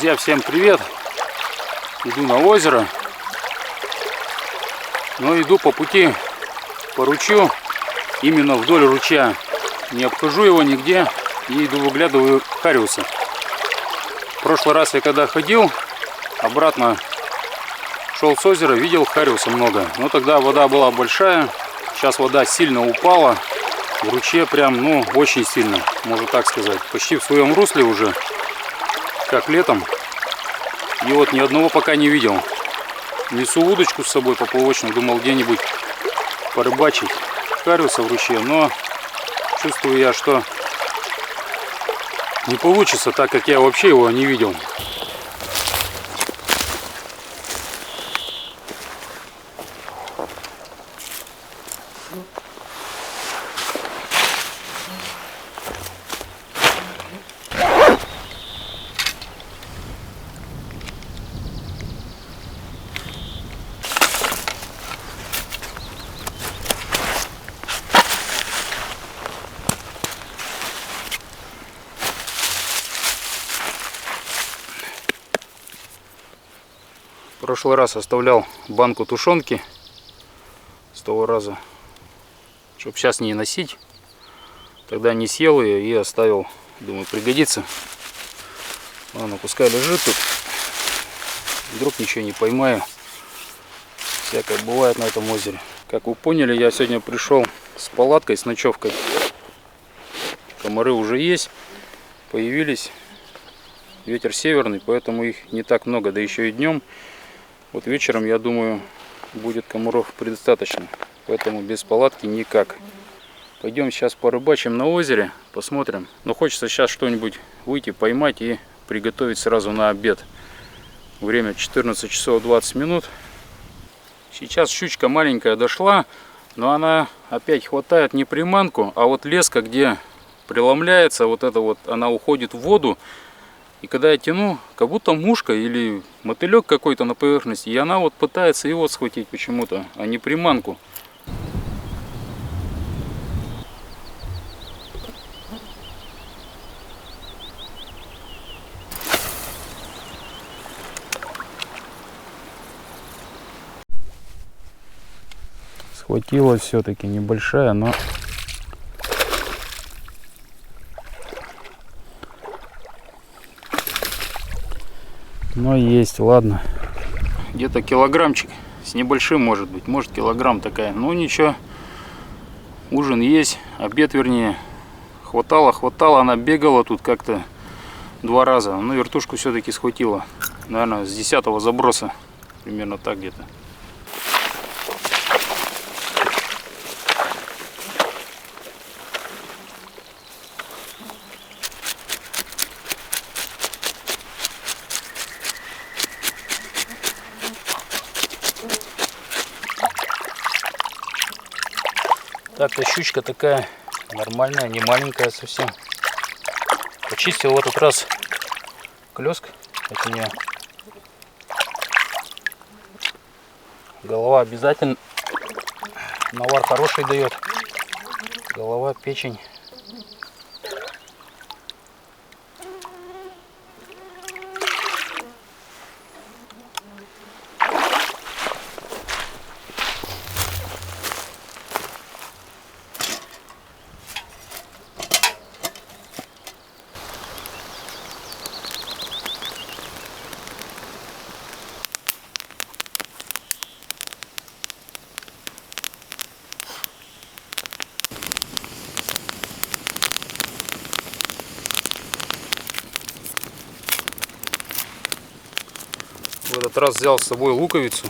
Друзья, всем привет! Иду на озеро, но иду по пути по ручью, именно вдоль ручья. Не обхожу его нигде и иду выглядываю хариуса. В прошлый раз я когда ходил, обратно шел с озера, видел хариуса много. Но тогда вода была большая, сейчас вода сильно упала. В ручье прям, очень сильно, можно так сказать. Почти в своем русле уже, как летом. И вот ни одного пока не видел. Несу удочку с собой поплавочную, думал где-нибудь порыбачить хариуса в ручье, но чувствую я, что не получится, так как я вообще его не видел. В прошлый раз оставлял банку тушенки с того раза, чтобы сейчас не носить. Тогда не съел ее и оставил. Думаю, пригодится. Ладно, пускай лежит тут. Вдруг ничего не поймаю. Всякое бывает на этом озере. Как вы поняли, я сегодня пришел с палаткой, с ночевкой. Комары уже есть, появились. Ветер северный, поэтому их не так много, да еще и днем. Вот вечером, я думаю, будет комаров предостаточно, поэтому без палатки никак. Пойдем сейчас порыбачим на озере, посмотрим. Но хочется сейчас что-нибудь выйти, поймать и приготовить сразу на обед. Время 14 часов 20 минут. Сейчас щучка маленькая дошла, но она опять хватает не приманку, а вот леска, где преломляется, вот это вот, она уходит в воду. И когда я тяну, как будто мушка или мотылек какой-то на поверхности, и она вот пытается его схватить почему-то, а не приманку. Схватила все-таки небольшая, но есть, ладно. Где-то килограммчик с небольшим, может быть, может килограмм такая. Ну ничего, ужин есть, обед вернее. Хватало, она бегала тут как-то 2 раза. Но вертушку все-таки схватила, наверное, с 10-го заброса, примерно так где-то. Так-то щучка такая нормальная, не маленькая совсем. Почистил в этот раз клёск от нее. Голова обязательно. Навар хороший дает. Голова, печень. В этот раз взял с собой луковицу.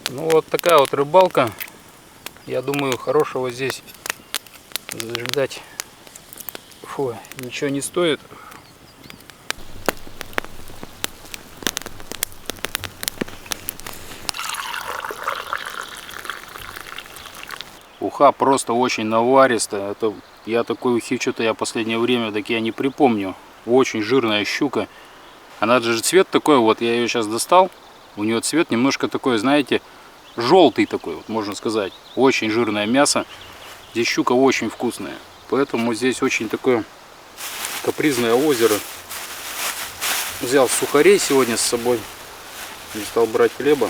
Ну вот такая вот рыбалка. Я думаю, хорошего здесь ждать ничего не стоит. Уха просто очень наваристая. Это я такой ухи что-то я последнее время так я не припомню. Очень жирная щука. Она же цвет такой, вот я ее сейчас достал. У нее цвет немножко такой, знаете, желтый такой, вот можно сказать. Очень жирное мясо. Здесь щука очень вкусная. Поэтому здесь очень такое капризное озеро. Взял сухарей сегодня с собой. Не стал брать хлеба.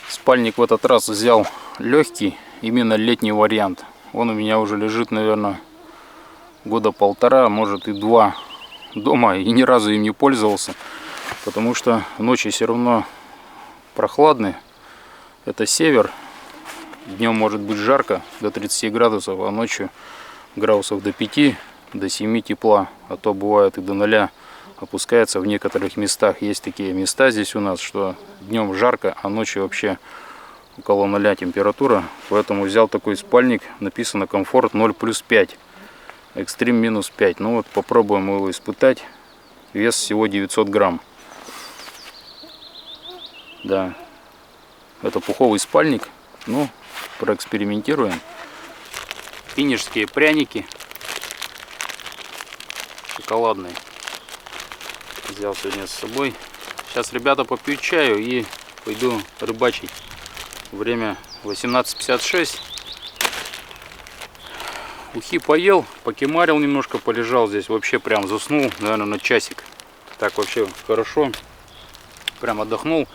Спальник в этот раз взял легкий, именно летний вариант. Он у меня уже лежит, наверное, года полтора, может и 2 дома, и ни разу им не пользовался, потому что ночи все равно прохладные. Это север, днем может быть жарко до 30 градусов, а ночью градусов до 5, до 7 тепла, а то бывает и до 0 опускается в некоторых местах. Есть такие места здесь у нас, что днем жарко, а ночью вообще около 0 температура. Поэтому взял такой спальник, написано комфорт 0+5, экстрим -5. Ну вот попробуем его испытать. Вес всего 900 грамм. Да, это пуховый спальник. Ну, проэкспериментируем. Финишские пряники шоколадные взял сегодня с собой. Сейчас, ребята, попью чаю и пойду рыбачить. Время 18:56. Ухи поел, покемарил немножко, полежал здесь, вообще прям заснул, наверное, на часик. Так вообще хорошо, прям отдохнул.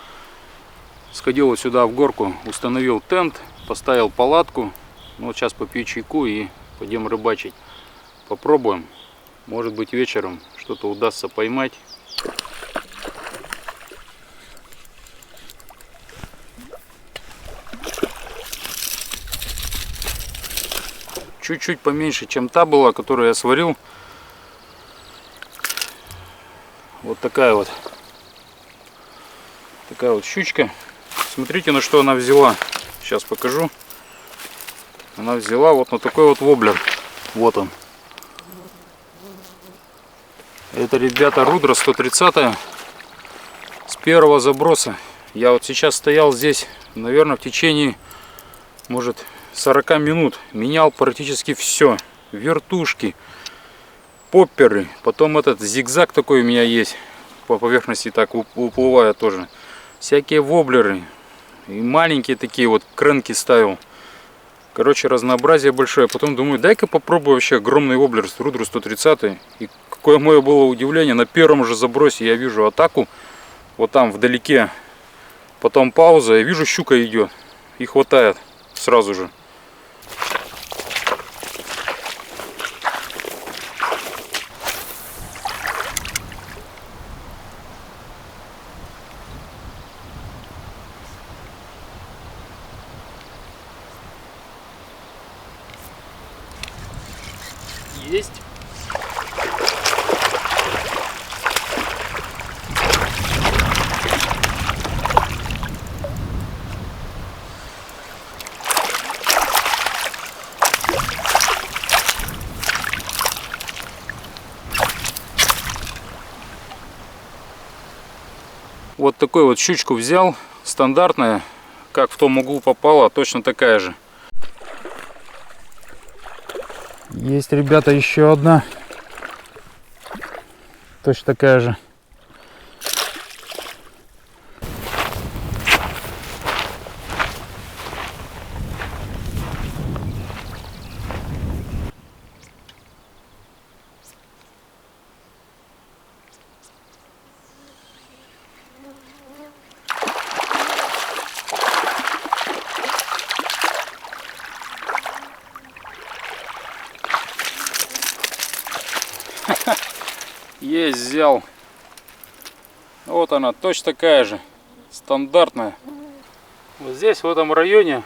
Сходил вот сюда в горку, установил тент, поставил палатку. Ну, вот сейчас попью чайку и пойдем рыбачить. Попробуем, может быть вечером что-то удастся поймать. Чуть-чуть поменьше, чем та была, которую я сварил. Вот такая вот щучка. Смотрите, на что она взяла. Сейчас покажу. Она взяла вот на такой вот воблер. Вот он. Это, ребята, Рудра 130 с первого заброса. Я вот сейчас стоял здесь, наверное, в течение, может, 40 минут. Менял практически все. Вертушки, попперы. Потом этот зигзаг такой у меня есть. По поверхности так уплывая тоже. Всякие воблеры. И маленькие такие вот кренки ставил. Короче, разнообразие большое. Потом думаю, дай-ка попробую вообще огромный воблер с Рудру 130. И какое мое было удивление. На первом же забросе я вижу атаку. Вот там вдалеке. Потом пауза. Я вижу, щука идет. И хватает сразу же. Есть. Вот такой вот щучку взял, стандартная, как в том углу попала, точно такая же. Есть, ребята, еще одна, точно такая же. Есть, взял. Вот она, точно такая же, стандартная. Вот здесь, в этом районе,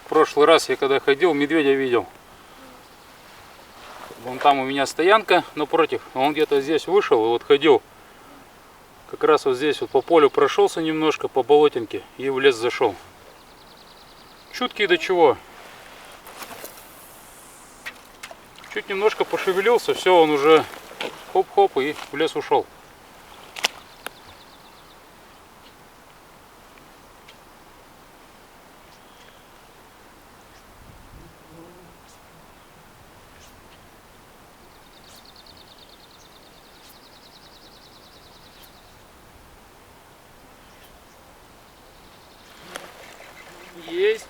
в прошлый раз я когда ходил, медведя видел. Вон там у меня стоянка напротив, он где-то здесь вышел и вот ходил. Как раз вот здесь вот по полю прошелся немножко, по болотинке, и в лес зашел. Чуткий до чего. Чуть немножко пошевелился, все, он уже хоп-хоп и в лес ушел. Есть.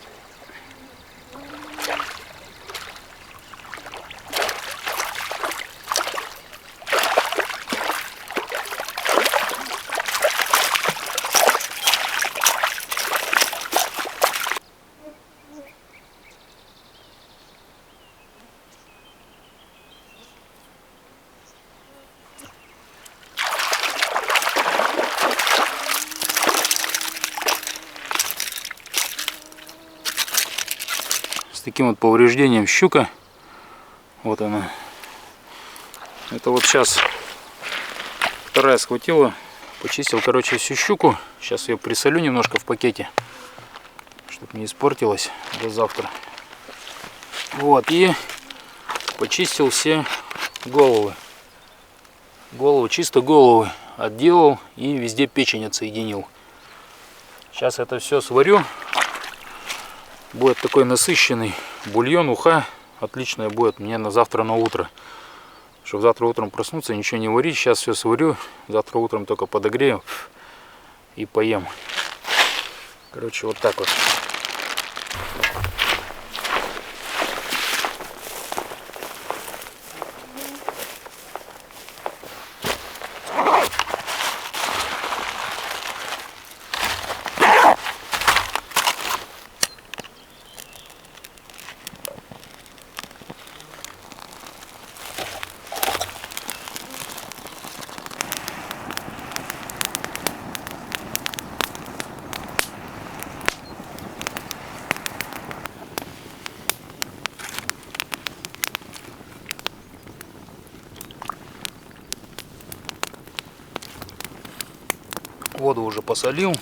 Таким вот повреждением щука. Вот она. Это вот сейчас вторая схватила. Почистил, короче, всю щуку. Сейчас ее присолю немножко в пакете, чтобы не испортилась до завтра. Вот, и почистил все головы. Чисто головы отделал и везде печень отсоединил. Сейчас это все сварю. Будет такой насыщенный бульон, уха. Отличная будет мне на завтра на утро. Чтобы завтра утром проснуться, ничего не варить. Сейчас все сварю. Завтра утром только подогрею и поем. Короче, вот так вот. Воду уже посолил.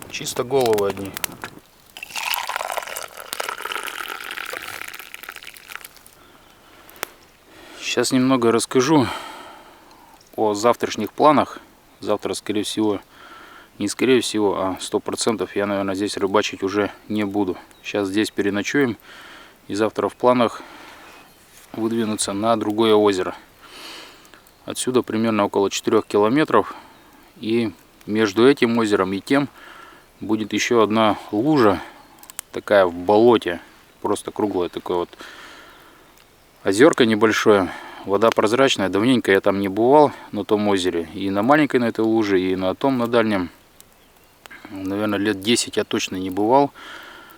Чисто головы одни. Сейчас немного расскажу о завтрашних планах. Завтра, скорее всего, не скорее всего, а 100% я, наверное, здесь рыбачить уже не буду. Сейчас здесь переночуем. И завтра в планах выдвинуться на другое озеро. Отсюда примерно около 4 километров. И между этим озером и тем будет еще одна лужа. Такая в болоте. Просто круглое такое вот озерко небольшое. Вода прозрачная. Давненько я там не бывал на том озере. И на маленькой на этой луже, и на том, на дальнем. Наверное, лет 10 я точно не бывал.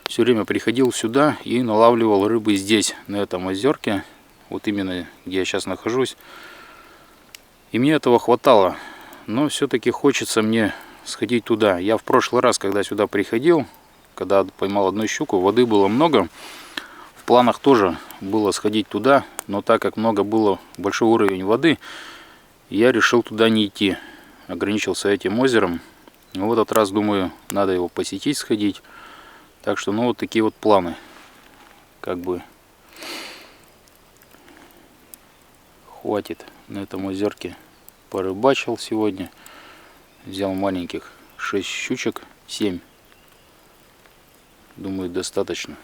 Все время приходил сюда и налавливал рыбы здесь, на этом озерке. Вот именно где я сейчас нахожусь. И мне этого хватало. Но все-таки хочется мне сходить туда. Я в прошлый раз, когда сюда приходил, когда поймал одну щуку, воды было много. В планах тоже было сходить туда. Но так как было большой уровень воды, я решил туда не идти. Ограничился этим озером. Но в этот раз, думаю, надо его посетить, сходить. Так что, ну, вот такие вот планы. Как бы хватит на этом озерке. Порыбачил сегодня. Взял маленьких 6 щучек, 7. Думаю, достаточно.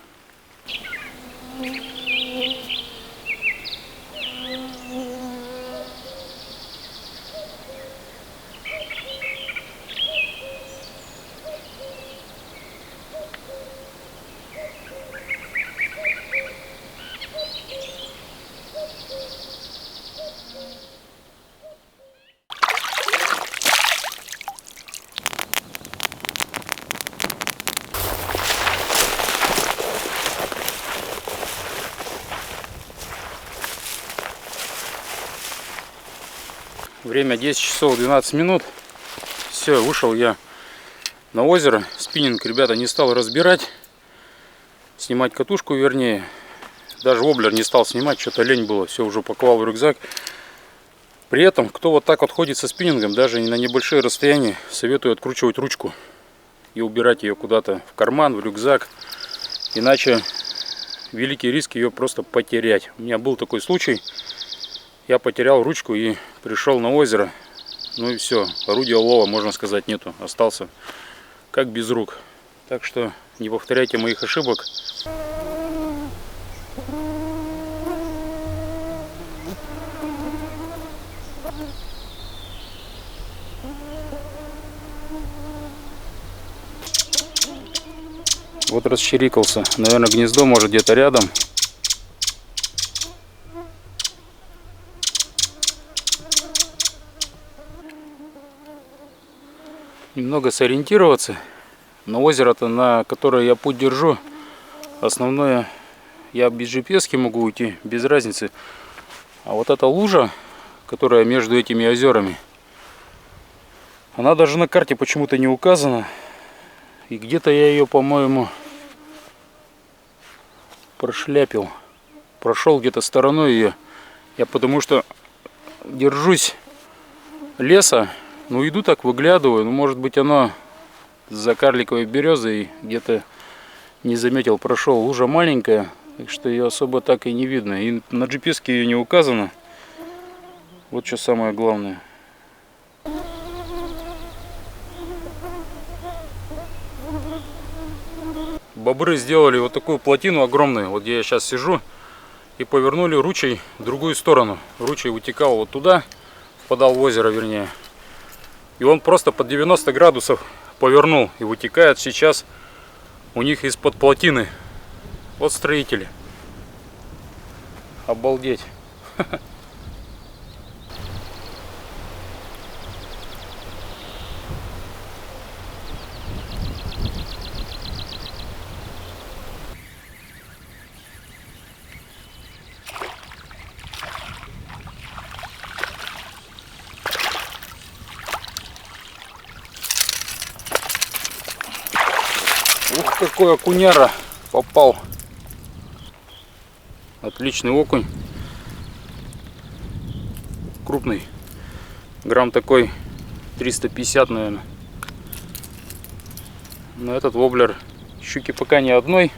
Время 10 часов 12 минут. Все, вышел я на озеро. Спиннинг, ребята, не стал разбирать. Снимать катушку, вернее. Даже воблер не стал снимать, что-то лень было. Все уже упаковал в рюкзак. При этом, кто вот так вот ходит со спиннингом, даже на небольшие расстояния, советую откручивать ручку и убирать ее куда-то в карман, в рюкзак. Иначе великий риск ее просто потерять. У меня был такой случай. Я потерял ручку и пришел на озеро. Ну и все. Орудия улова, можно сказать, нету. Остался как без рук. Так что не повторяйте моих ошибок. Вот расчирикался. Наверное, гнездо может где-то рядом. Немного сориентироваться. На озеро-то, на которое я путь держу, основное, я без GPS могу уйти, без разницы. А вот эта лужа, которая между этими озерами, она даже на карте почему-то не указана. И где-то я ее, по-моему, прошляпил. Прошел где-то стороной ее. Я потому что держусь леса. Ну, иду так, выглядываю. Ну, может быть, оно за карликовой березой где-то не заметил, прошел. Лужа маленькая, так что ее особо так и не видно. И на GPS ее не указано. Вот что самое главное. Бобры сделали вот такую плотину огромную, вот где я сейчас сижу, и повернули ручей в другую сторону. Ручей утекал вот туда, впадал в озеро, вернее. И он просто под 90 градусов повернул и вытекает сейчас у них из-под плотины. Вот строители. Обалдеть. Ух, какой окуняра попал. Отличный окунь. Крупный. Грамм такой 350, наверное. Но этот воблер, щуки пока ни одной.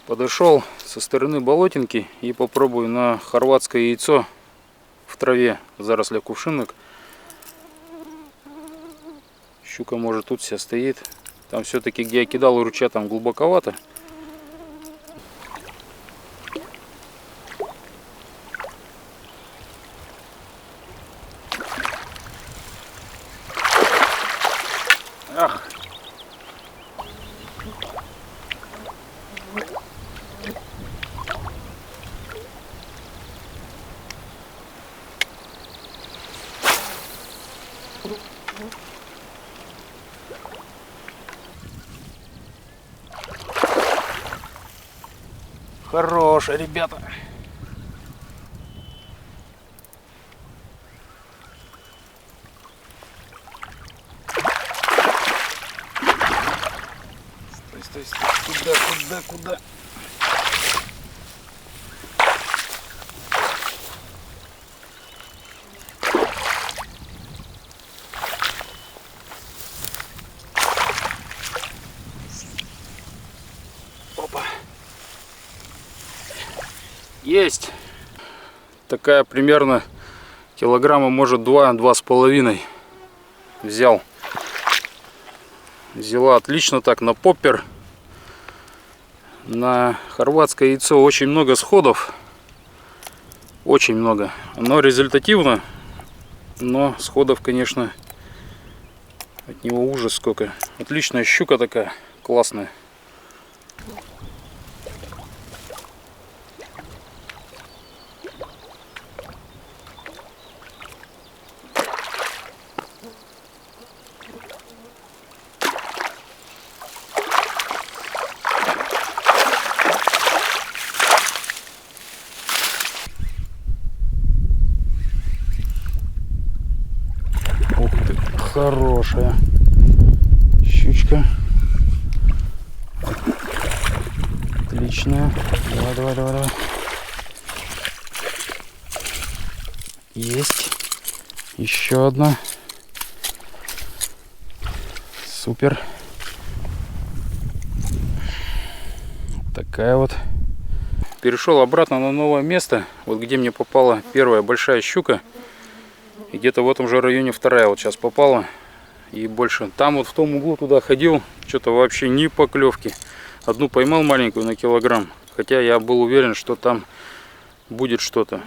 Подошел со стороны болотинки и попробую на хорватское яйцо в траве, в зарослях кувшинок. Щука может тут вся стоит. Там все-таки, где я кидал у ручья, там глубоковато. Ах! Хорошие ребята. Стой, стой. Куда? Опа. Есть. Такая примерно килограмма, может 2-2,5 взял. Взяла отлично так на поппер. На хорватское яйцо очень много сходов. Очень много. Оно результативно, но сходов, конечно, от него ужас сколько. Отличная щука такая, классная. хорошая щучка. Отличная. Давай. Есть. Еще одна. Супер. Такая вот. Перешел обратно на новое место. Вот где мне попала первая большая щука. И где-то в этом же районе вторая вот сейчас попала. И больше. Там вот в том углу туда ходил. Что-то вообще ни поклевки. Одну поймал маленькую на килограмм. Хотя я был уверен, что там будет что-то.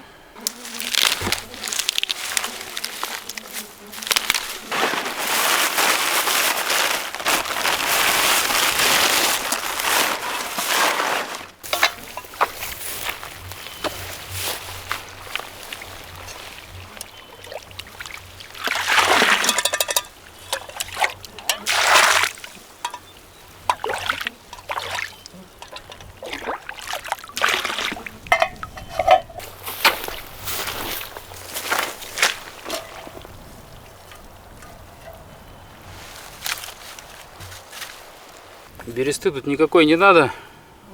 Бересты тут никакой не надо.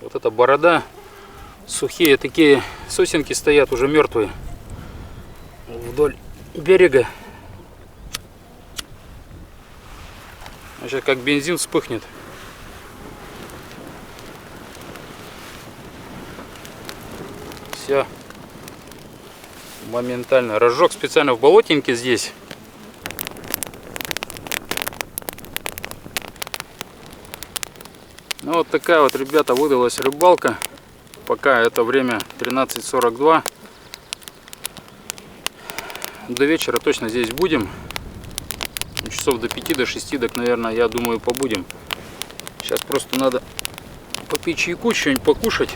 Вот эта борода. Сухие такие сосенки стоят, уже мертвые. Вдоль берега. Сейчас как бензин вспыхнет. Все. Моментально. Разжег специально в болотинке здесь. Ну, вот такая вот, ребята, выдалась рыбалка. Пока это время 13:42. До вечера точно здесь будем. Часов до 5, до 6, так, наверное, я думаю, побудем. Сейчас просто надо попить чайку, что-нибудь покушать.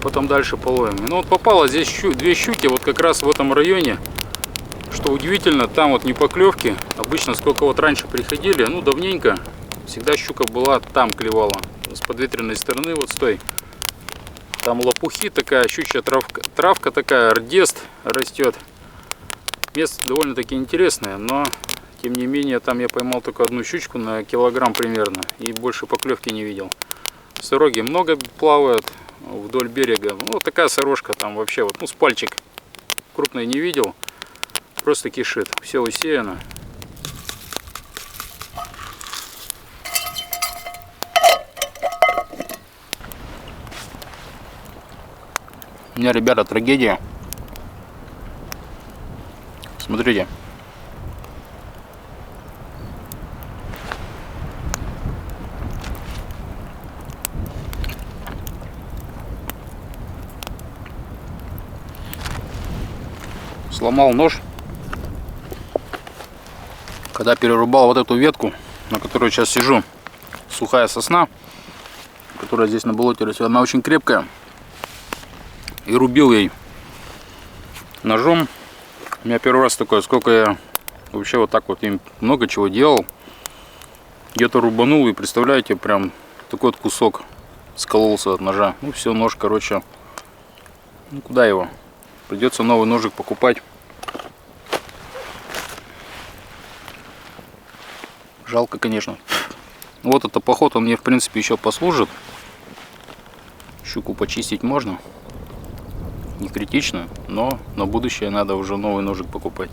Потом дальше половим. Ну вот попало здесь две щуки, вот как раз в этом районе. Что удивительно, там вот не поклевки. Обычно сколько вот раньше приходили, ну давненько. Всегда щука была, там клевала. С подветренной стороны вот с той. Там лопухи такая, щучья травка такая, рдест растет. Место довольно-таки интересное, но тем не менее там я поймал только одну щучку на килограмм примерно. И больше поклевки не видел. Сороги много плавают вдоль берега. Ну вот такая сорожка там вообще вот, ну с пальчик. Крупной не видел. Просто кишит. Все усеяно. У меня, ребята, трагедия. Смотрите. Сломал нож. Когда перерубал вот эту ветку, на которой сейчас сижу, сухая сосна, которая здесь на болоте растет, она очень крепкая. И рубил ей ножом. У меня первый раз такое, сколько я вообще вот так вот им много чего делал. Где-то рубанул, и представляете, прям такой вот кусок скололся от ножа. Ну все, нож, короче, ну куда его? Придется новый ножик покупать. Жалко, конечно. Вот это поход, он мне в принципе еще послужит. Щуку почистить можно. Не критично, но на будущее надо уже новый ножик покупать.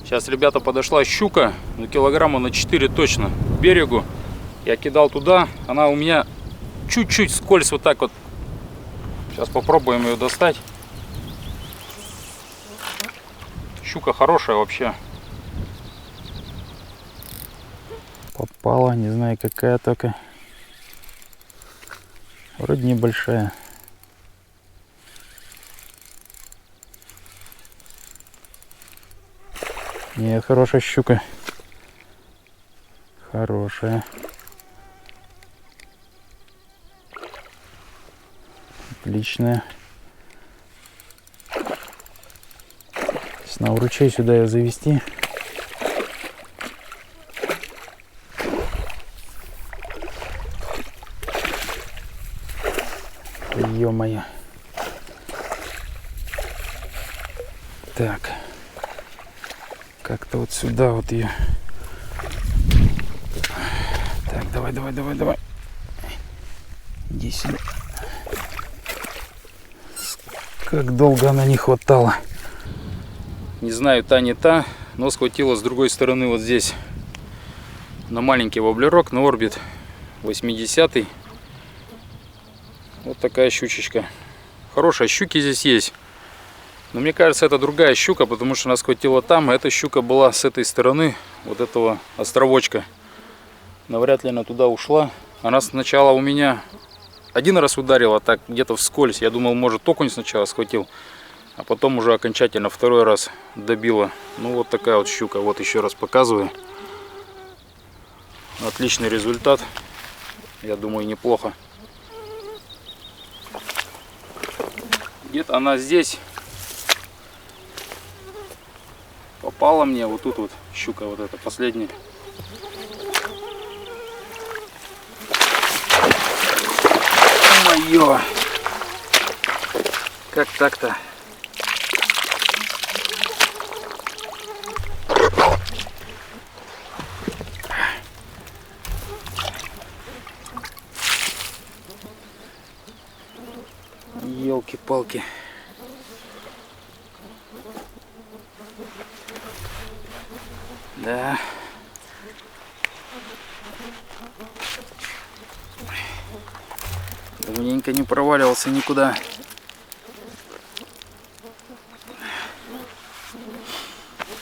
Сейчас, ребята, подошла щука, ну килограмма на 4 точно, к берегу. Я кидал туда, она у меня чуть-чуть скользь вот так вот. Сейчас попробуем ее достать. Щука хорошая вообще. Попала, не знаю какая только. Вроде небольшая. Не, хорошая щука. Хорошая. Отличная. На ручей сюда ее завести. Ё-моё. Так. Как-то вот сюда вот ее. Так, давай, давай, давай, давай. Иди сюда. Как долго она не хватала. Не знаю, та не та, но схватила с другой стороны вот здесь. На маленький воблерок, на орбит 80-й. Вот такая щучечка. Хорошие щуки здесь есть. Но мне кажется, это другая щука, потому что она схватила там. А эта щука была с этой стороны, вот этого островочка. Навряд ли она туда ушла. Она сначала у меня один раз ударила так где-то вскользь. Я думал, может, окунь сначала схватил. А потом уже окончательно второй раз добила. Ну вот такая вот щука. Вот еще раз показываю. Отличный результат. Я думаю, неплохо. Где-то она здесь попала мне. Вот тут вот щука вот эта последняя. Ё-моё! Как так-то? Елки-палки. Да. Давненько не проваливался никуда.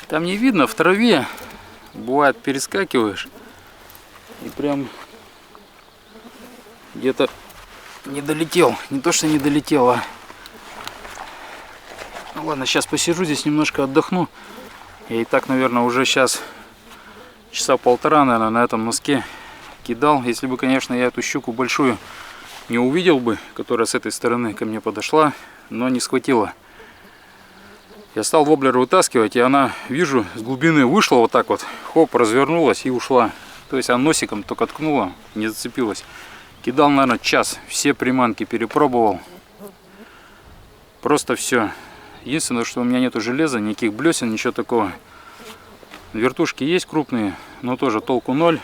Там не видно в траве. Бывает, перескакиваешь. И прям где-то не долетел. Не то, что не долетел, а... Ну, ладно, сейчас посижу здесь, немножко отдохну. Я и так, наверное, уже сейчас часа полтора, наверное, на этом носке кидал. Если бы, конечно, я эту щуку большую не увидел бы, которая с этой стороны ко мне подошла, но не схватила. Я стал воблер вытаскивать, и она, вижу, с глубины вышла вот так вот, хоп, развернулась и ушла. То есть она носиком только ткнула, не зацепилась. Кидал, наверное, час, все приманки перепробовал. Просто все. Единственное, что у меня нету железа, никаких блесен, ничего такого. Вертушки есть крупные, но тоже толку ноль.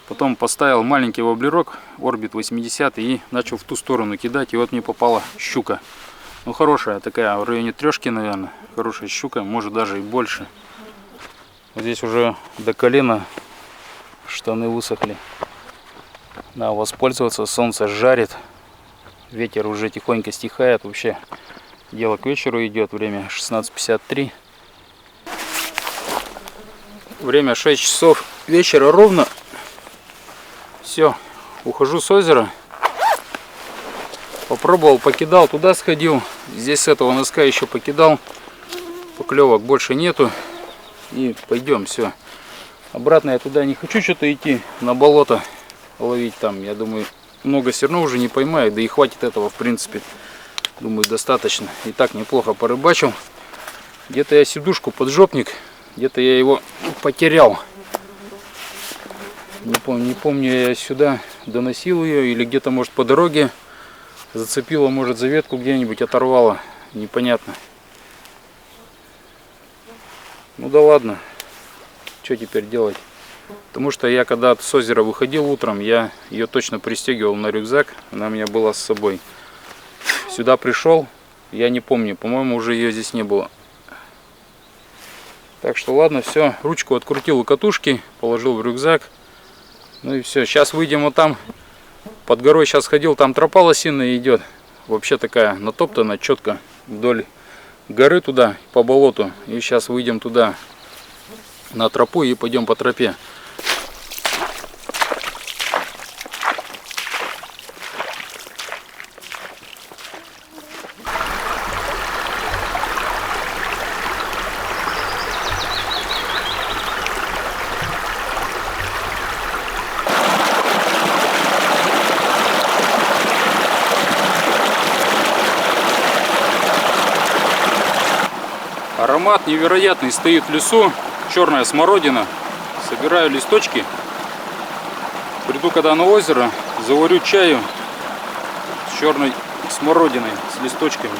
Потом поставил маленький воблерок, орбит 80, и начал в ту сторону кидать, и вот мне попала щука. Ну, хорошая такая, в районе трешки, наверное. Хорошая щука, может даже и больше. Вот здесь уже до колена штаны высохли. Надо воспользоваться, солнце жарит. Ветер уже тихонько стихает. Вообще дело к вечеру идет, время 16:53. Время 6 часов вечера ровно. Все, ухожу с озера. Попробовал, покидал, туда сходил. Здесь с этого носка еще покидал. Поклевок больше нету. И пойдем, все. Обратно я туда не хочу что-то идти, на болото ловить там. Я думаю, много все равно уже не поймаю. Да и хватит этого, в принципе. Думаю, достаточно. И так неплохо порыбачил. Где-то я сидушку, поджопник. Где-то я его потерял. Не помню, я сюда доносил ее. Или где-то, может, по дороге зацепила, может, за ветку где-нибудь оторвала. Непонятно. Ну да ладно. Что теперь делать? Потому что я когда с озера выходил утром, я ее точно пристегивал на рюкзак. Она у меня была с собой. Сюда пришел, я не помню. По-моему, уже ее здесь не было. Так что ладно, все. Ручку открутил у катушки, положил в рюкзак. Ну и все. Сейчас выйдем вот там. Под горой сейчас ходил, там тропа лосиная идет. Вообще такая натоптана четко вдоль горы туда, по болоту. И сейчас выйдем туда на тропу и пойдем по тропе. Аромат невероятный стоит в лесу, черная смородина. Собираю листочки. Приду когда на озеро, заварю чаю с черной смородиной, с листочками.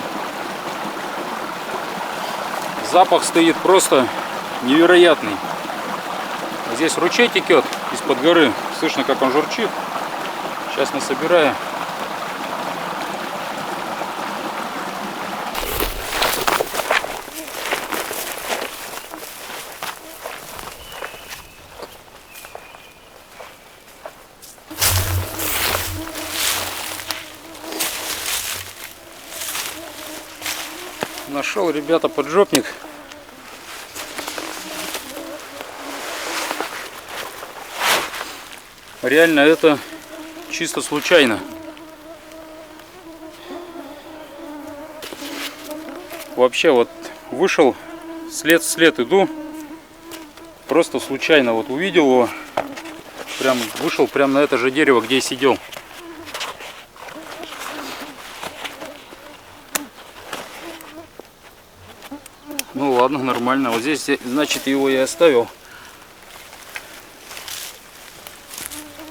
Запах стоит просто невероятный. Здесь ручей текет из-под горы. Слышно, как он журчит. Сейчас насобираю. Нашел, ребята, поджопник. Реально это чисто случайно. Вообще вот вышел, след в след иду. Просто случайно вот увидел его. Прям вышел прям на это же дерево, где я сидел. Ну ладно, нормально. Вот здесь, значит, его я оставил.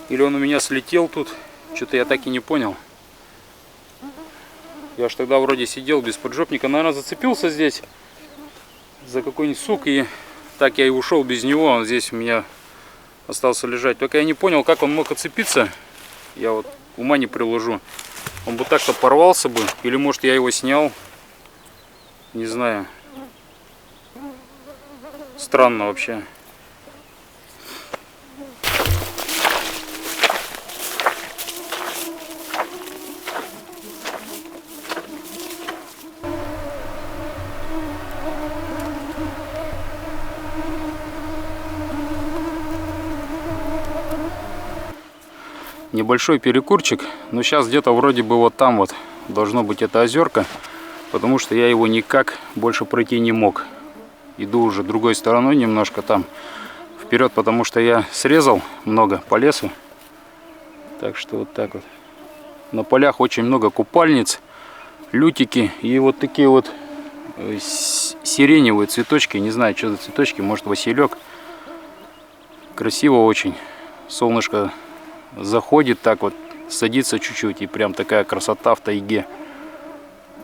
Или он у меня слетел тут. Что-то я так и не понял. Я ж тогда вроде сидел без поджопника. Наверное, зацепился здесь за какой-нибудь сук. И так я и ушел без него. Он здесь у меня остался лежать. Только я не понял, как он мог отцепиться. Я вот ума не приложу. Он бы так-то порвался бы. Или может я его снял. Не знаю. Странно вообще. Небольшой перекурчик, но сейчас где-то вроде бы вот там вот должно быть это озерко, потому что я его никак больше пройти не мог. Иду уже другой стороной немножко там вперед, потому что я срезал много по лесу. Так что вот так вот. На полях очень много купальниц, лютики и вот такие вот сиреневые цветочки. Не знаю, что за цветочки, может василек. Красиво очень. Солнышко заходит так вот, садится чуть-чуть, и прям такая красота в тайге.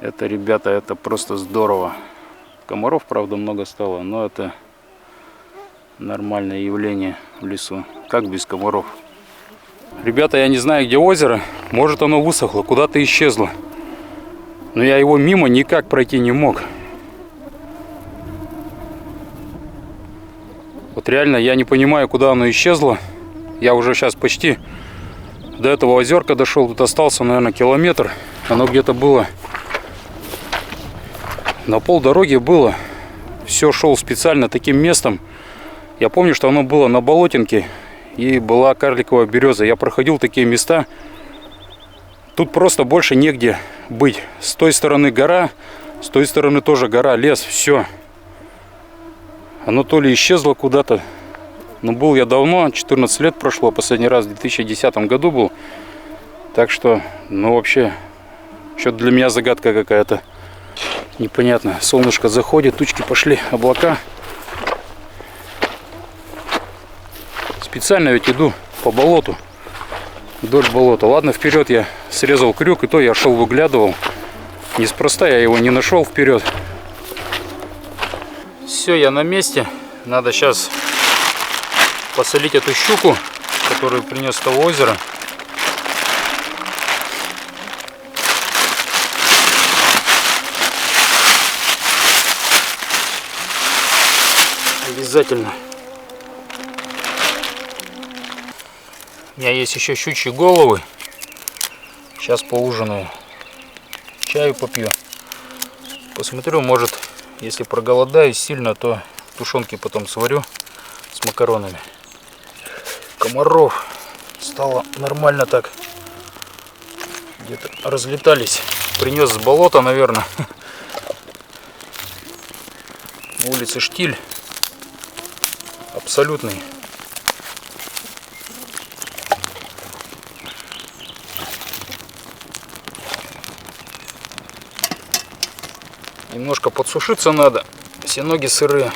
Это, ребята, это просто здорово. Комаров, правда, много стало, но это нормальное явление в лесу. Как без комаров? Ребята, я не знаю, где озеро. Может, оно высохло, куда-то исчезло. Но я его мимо никак пройти не мог. Вот реально я не понимаю, куда оно исчезло. Я уже сейчас почти до этого озерка дошел. Тут остался, наверное, километр. Оно где-то было на полдороги было. Все шел специально таким местом. Я помню, что оно было на болотинке. И была карликовая береза. Я проходил такие места. Тут просто больше негде быть. С той стороны гора. С той стороны тоже гора, лес. Все. Оно то ли исчезло куда-то. Но был я давно, 14 лет прошло, последний раз в 2010 году был. Так что, ну вообще, что-то для меня загадка какая-то. Непонятно. Солнышко заходит, тучки пошли, облака. Специально ведь иду по болоту, вдоль болота. Ладно, вперед я срезал крюк, и то я шел, выглядывал. Неспроста я его не нашел вперед. Все, я на месте. Надо сейчас посолить эту щуку, которую принес с того озера. Обязательно. У меня есть еще щучьи головы. Сейчас поужинаю. Чаю попью. Посмотрю, может, если проголодаюсь сильно, то тушенки потом сварю с макаронами. Комаров стало нормально так. Где-то разлетались. Принес с болота, наверное. На улице штиль. Абсолютный. Немножко подсушиться надо. Все ноги сырые.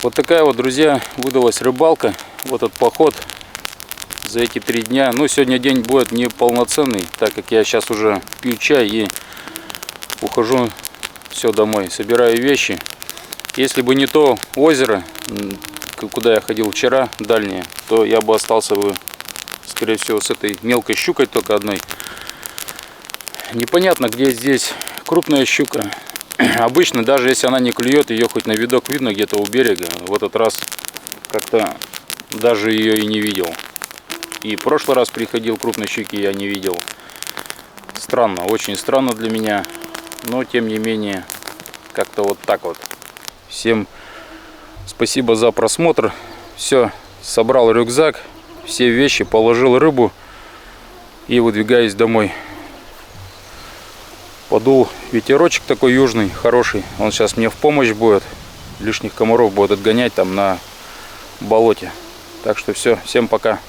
Вот такая вот, друзья, выдалась рыбалка. Вот этот поход за эти 3 дня. Ну, сегодня день будет неполноценный, так как я сейчас уже пью чай и ухожу все домой. Собираю вещи. Если бы не то озеро, куда я ходил вчера, дальнее, то я бы остался бы, скорее всего, с этой мелкой щукой только одной. Непонятно, где здесь крупная щука. Обычно, даже если она не клюет, ее хоть на видок видно где-то у берега. В этот раз как-то даже ее и не видел. И в прошлый раз приходил, крупной щуки я не видел. Странно, очень странно для меня. Но, тем не менее, как-то вот так вот. Всем спасибо за просмотр. Все, собрал рюкзак, все вещи, положил рыбу и выдвигаюсь домой. Подул ветерочек такой южный, хороший. Он сейчас мне в помощь будет. Лишних комаров будет отгонять там на болоте. Так что все, всем пока.